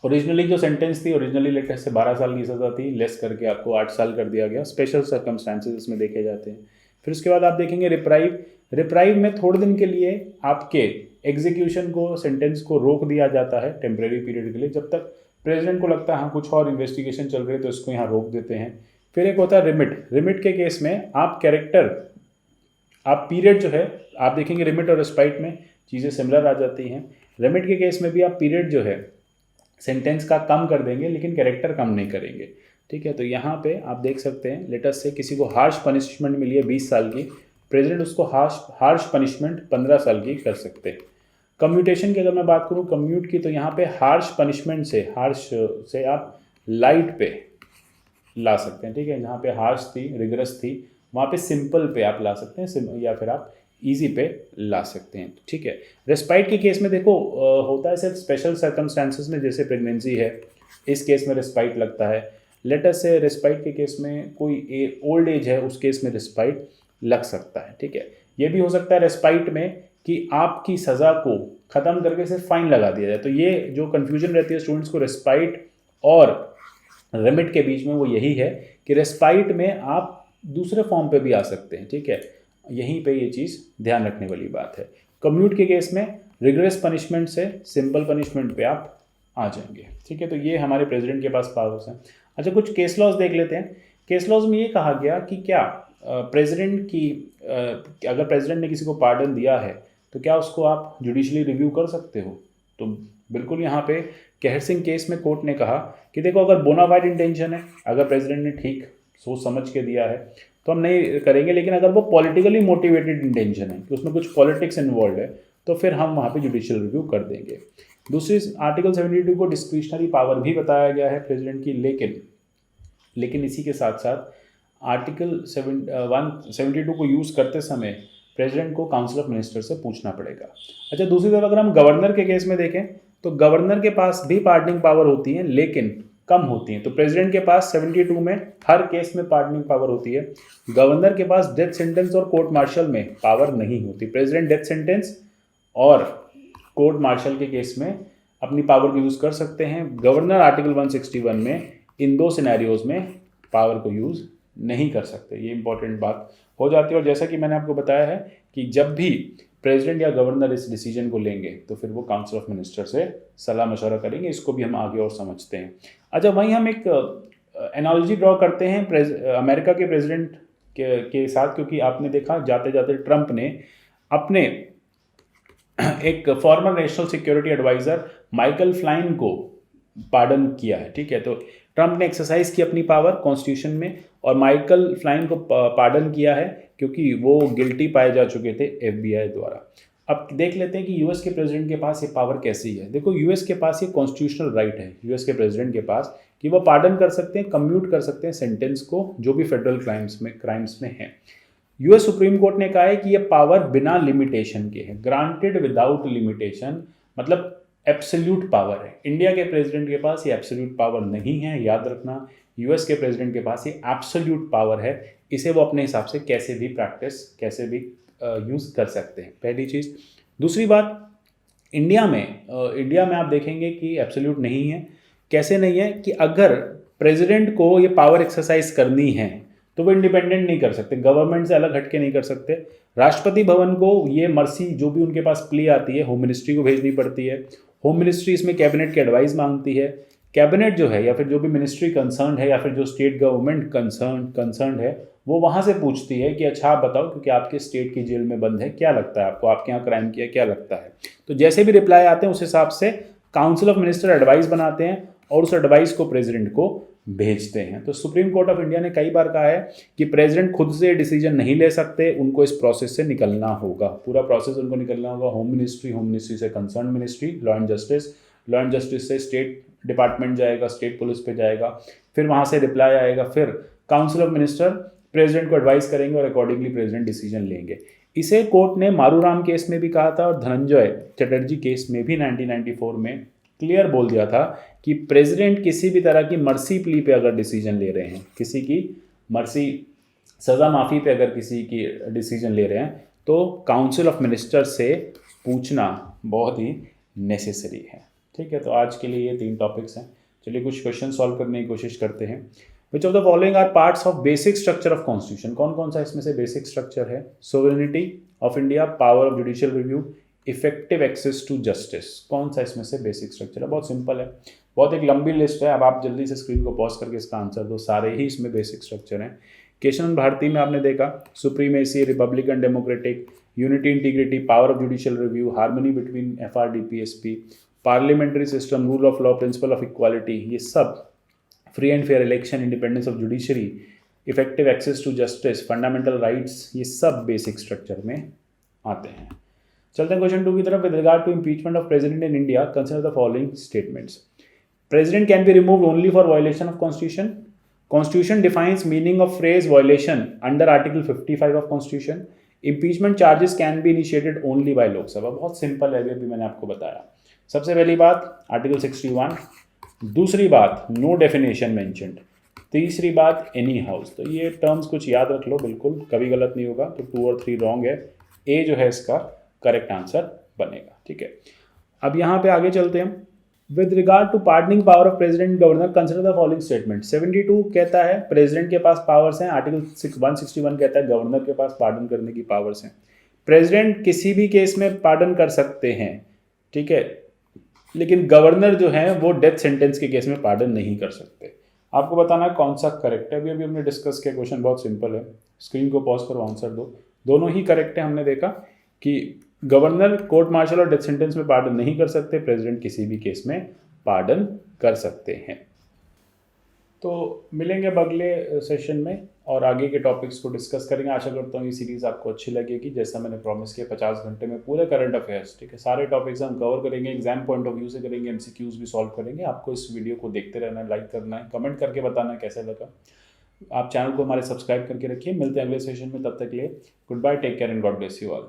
ओरिजिनली जो सेंटेंस थी, ओरिजिनली लेटेस्ट से 12 साल की सज़ा थी, लेस करके आपको 8 साल कर दिया गया। स्पेशल सर्कमस्टांसेस इसमें देखे जाते हैं। फिर उसके बाद आप देखेंगे रिप्राइव। रिप्राइव में थोड़े दिन के लिए आपके एग्जीक्यूशन को, सेंटेंस को रोक दिया जाता है टेम्परेरी पीरियड के लिए, जब तक प्रेसिडेंट को लगता है हाँ कुछ और इन्वेस्टिगेशन चल रही है तो इसको यहाँ रोक देते हैं। फिर एक होता है रिमिट। रिमिट के केस में आप कैरेक्टर, आप पीरियड जो है, आप देखेंगे रिमिट और रेस्पाइट में चीज़ें सिमिलर आ जाती हैं। रिमिट के केस में भी आप पीरियड जो है सेंटेंस का कम कर देंगे लेकिन कैरेक्टर कम नहीं करेंगे। ठीक है, तो यहाँ पे आप देख सकते हैं लेटेस्ट से किसी को हार्श पनिशमेंट मिली है 20 साल की, प्रेसिडेंट उसको हार्श पनिशमेंट 15 साल की कर सकते हैं। कम्यूटेशन की अगर मैं बात करूँ कम्यूट की, तो यहाँ पे हार्श पनिशमेंट से, हार्श से आप लाइट पे ला सकते हैं। ठीक है, जहाँ पे हार्श थी, रिगरस थी, वहाँ पे सिंपल पे आप ला सकते हैं, या फिर आप इजी पे ला सकते हैं। ठीक है, रेस्पाइट के केस में देखो होता है सिर्फ स्पेशल सर्कमस्टांसेस में, जैसे प्रेगनेंसी है, इस केस में रेस्पाइट लगता है। लेटेस्ट से रेस्पाइट के केस में कोई ओल्ड एज है, उस केस में रेस्पाइट लग सकता है। ठीक है, ये भी हो सकता है रेस्पाइट में कि आपकी सज़ा को ख़त्म करके सिर्फ फाइन लगा दिया जाए। तो ये जो कन्फ्यूजन रहती है स्टूडेंट्स को रेस्पाइट और रिमिट के बीच में, वो यही है कि रेस्पाइट में आप दूसरे फॉर्म पे भी आ सकते हैं। ठीक है, यहीं पे ये चीज़ ध्यान रखने वाली बात है। कम्यूट के केस में रिग्रेस पनिशमेंट से सिंपल पनिशमेंट पे आप आ जाएंगे। ठीक है, तो ये हमारे प्रेसिडेंट के पास पावर्स हैं। अच्छा, कुछ केस लॉज देख लेते हैं। केस लॉज में ये कहा गया कि क्या प्रेसिडेंट की अगर प्रेसिडेंट ने किसी को पार्डन दिया है तो क्या उसको आप जुडिशली रिव्यू कर सकते हो? तो बिल्कुल यहाँ पे कहर सिंह केस में कोर्ट ने कहा कि देखो अगर बोनाफाइड इंटेंशन है, अगर प्रेसिडेंट ने ठीक सोच समझ के दिया है तो हम नहीं करेंगे, लेकिन अगर वो पॉलिटिकली मोटिवेटेड इंटेंशन है कि उसमें कुछ पॉलिटिक्स इन्वॉल्व है तो फिर हम वहाँ पे जुडिशियल रिव्यू कर देंगे। दूसरी, आर्टिकल 72 को डिस्क्रिशनरी पावर भी बताया गया है प्रेसिडेंट की, लेकिन इसी के साथ साथ आर्टिकल 172 को यूज़ करते समय प्रेसिडेंट को काउंसिल ऑफ मिनिस्टर से पूछना पड़ेगा। अच्छा, दूसरी तरफ अगर हम गवर्नर के केस में देखें तो गवर्नर के पास भी पार्डनिंग पावर होती है लेकिन कम होती हैं। तो प्रेसिडेंट के पास 72 में हर केस में पार्डनिंग पावर होती है, गवर्नर के पास डेथ सेंटेंस और कोर्ट मार्शल में पावर नहीं होती। प्रेसिडेंट डेथ सेंटेंस और कोर्ट मार्शल के केस में अपनी पावर को यूज़ कर सकते हैं, गवर्नर आर्टिकल 161 में इन दो सिनेरियोज में पावर को यूज़ नहीं कर सकते। ये इंपॉर्टेंट बात हो जाती है। और जैसा कि मैंने आपको बताया है कि जब भी प्रेसिडेंट या गवर्नर इस डिसीजन को लेंगे तो फिर वो काउंसिल ऑफ मिनिस्टर से सलाह मशवरा करेंगे। इसको भी हम आगे और समझते हैं। अच्छा, वहीं हम एक एनालॉजी ड्रॉ करते हैं अमेरिका के प्रेसिडेंट के साथ, क्योंकि आपने देखा जाते जाते ट्रंप ने अपने एक former national security adviser Michael Flynn को पार्डन किया है। ठीक है, तो ट्रंप ने एक्सरसाइज की अपनी पावर कॉन्स्टिट्यूशन में और माइकल फ्लाइन को पार्डन किया है क्योंकि वो गिल्टी पाए जा चुके थे FBI द्वारा। अब देख लेते हैं कि यूएस के प्रेसिडेंट के पास ये पावर कैसी है। देखो, यूएस के पास ये कॉन्स्टिट्यूशनल राइट है यूएस के प्रेसिडेंट के पास कि वो पार्डन कर सकते हैं, कम्यूट कर सकते हैं सेंटेंस को जो भी फेडरल क्राइम्स में है। यूएस सुप्रीम कोर्ट ने कहा है कि ये पावर बिना लिमिटेशन के है, ग्रांटेड विदाउट लिमिटेशन, मतलब एब्सोल्यूट पावर है। इंडिया के प्रेसिडेंट के पास ये एब्सोल्यूट पावर नहीं है, याद रखना। यूएस के प्रेसिडेंट के पास ये एब्सोल्यूट पावर है, इसे वो अपने हिसाब से कैसे भी प्रैक्टिस, कैसे भी यूज़ कर सकते हैं, पहली चीज़। दूसरी बात, इंडिया में आप देखेंगे कि एब्सोल्यूट नहीं है। कैसे नहीं है कि अगर प्रेसिडेंट को ये पावर एक्सरसाइज करनी है तो वो इंडिपेंडेंट नहीं कर सकते, गवर्नमेंट से अलग हटके नहीं कर सकते। राष्ट्रपति भवन को ये मर्सी जो भी उनके पास प्ली आती है होम मिनिस्ट्री को भेजनी पड़ती है। होम मिनिस्ट्री इसमें कैबिनेट की एडवाइस मांगती है। कैबिनेट जो है या फिर जो भी मिनिस्ट्री कंसर्न है या फिर जो स्टेट गवर्नमेंट कंसर्न है वो वहाँ से पूछती है कि अच्छा आप बताओ, क्योंकि आपके स्टेट की जेल में बंद है, क्या लगता है आपको, आपके यहाँ क्राइम किया, क्या लगता है। तो जैसे भी रिप्लाई आते हैं उस हिसाब से काउंसिल ऑफ मिनिस्टर एडवाइस बनाते हैं और उस एडवाइस को प्रेसिडेंट को भेजते हैं। तो सुप्रीम कोर्ट ऑफ इंडिया ने कई बार कहा है कि प्रेसिडेंट खुद से डिसीजन नहीं ले सकते, उनको इस प्रोसेस से निकलना होगा, पूरा प्रोसेस उनको निकलना होगा। होम मिनिस्ट्री से concern ministry, law and justice से स्टेट डिपार्टमेंट जाएगा, स्टेट पुलिस पे जाएगा, फिर वहाँ से रिप्लाई आएगा, फिर काउंसिल ऑफ मिनिस्टर प्रेसिडेंट को एडवाइस करेंगे और अकॉर्डिंगली प्रेसिडेंट डिसीजन लेंगे। इसे कोर्ट ने मारूराम केस में भी कहा था और धनंजय चटर्जी केस में भी 1994 में क्लियर बोल दिया था कि प्रेसिडेंट किसी भी तरह की मर्सी प्ली पे अगर डिसीजन ले रहे हैं, किसी की मर्सी सज़ा माफ़ी पे अगर किसी की डिसीजन ले रहे हैं तो काउंसिल ऑफ मिनिस्टर से पूछना बहुत ही नेसेसरी है। ठीक है, तो आज के लिए ये 3 टॉपिक्स हैं। चलिए कुछ क्वेश्चन सॉल्व करने की कोशिश करते हैं। Which of the following are parts of basic structure of constitution? कौन कौन सा इसमें से बेसिक स्ट्रक्चर है? Sovereignty of India, power of judicial review, effective access to justice. कौन सा इसमें से बेसिक स्ट्रक्चर है? बहुत सिंपल है, बहुत एक लंबी लिस्ट है। अब आप जल्दी से स्क्रीन को पॉज करके इसका आंसर दो, सारे ही इसमें बेसिक स्ट्रक्चर हैं। केशवन भारती में आपने देखा supremacy, republican democratic, unity integrity, power of judicial review, harmony between FRD PSP, parliamentary system, rule of law, principle of equality, ये सब, free and fair election, independence of judiciary, effective access to justice, fundamental rights, ये सब बेसिक स्ट्रक्चर में आते हैं। चलते हैं क्वेश्चन 2 की तरफ। With regard to impeachment of president in India, consider the following statements. President can be removed only for violation of Constitution. Constitution defines meaning of phrase violation under Article 55 of Constitution. Impeachment charges can be initiated only by Lok Sabha. बहुत सिंपल है, अभी मैंने आपको बताया। सबसे पहली बात आर्टिकल 61, दूसरी बात नो डेफिनेशन मेंशन्ड, तीसरी बात एनी हाउस। तो ये टर्म्स कुछ याद रख लो, बिल्कुल कभी गलत नहीं होगा। तो 2 और 3 रॉन्ग है, ए जो है इसका करेक्ट आंसर बनेगा। ठीक है, अब यहाँ पे आगे चलते हैं। With regard to pardoning power of president governor, consider the following statement. 72 कहता है प्रेसिडेंट के पास पावर्स हैं, आर्टिकल 161 कहता है गवर्नर के पास पार्डन करने की पावर्स हैं। प्रेसिडेंट किसी भी केस में पार्डन कर सकते हैं, ठीक है, लेकिन गवर्नर जो है वो डेथ सेंटेंस के केस में पार्डन नहीं कर सकते। आपको बताना है कौन सा करेक्ट है। अभी हमने डिस्कस किया, क्वेश्चन बहुत सिंपल है, स्क्रीन को पॉज करो, आंसर दो। दोनों ही करेक्ट है। हमने देखा कि गवर्नर कोर्ट मार्शल और डेथ सेंटेंस में पार्डन नहीं कर सकते, प्रेसिडेंट किसी भी केस में पार्डन कर सकते हैं। तो मिलेंगे अब अगले सेशन में और आगे के टॉपिक्स को डिस्कस करेंगे। आशा करता हूँ ये सीरीज़ आपको अच्छी लगेगी। जैसा मैंने प्रॉमिस किया 50 घंटे में पूरे करंट अफेयर्स, ठीक है, सारे टॉपिक्स हम कवर करेंगे, एग्जाम पॉइंट ऑफ व्यू से करेंगे, MCQs भी सॉल्व करेंगे। आपको इस वीडियो को देखते रहना है, लाइक करना है, कमेंट करके बताना है कैसा लगा। आप चैनल को हमारे सब्सक्राइब करके रखिए। मिलते हैं अगले सेशन में, तब तक के लिए good bye, take care and God bless you all.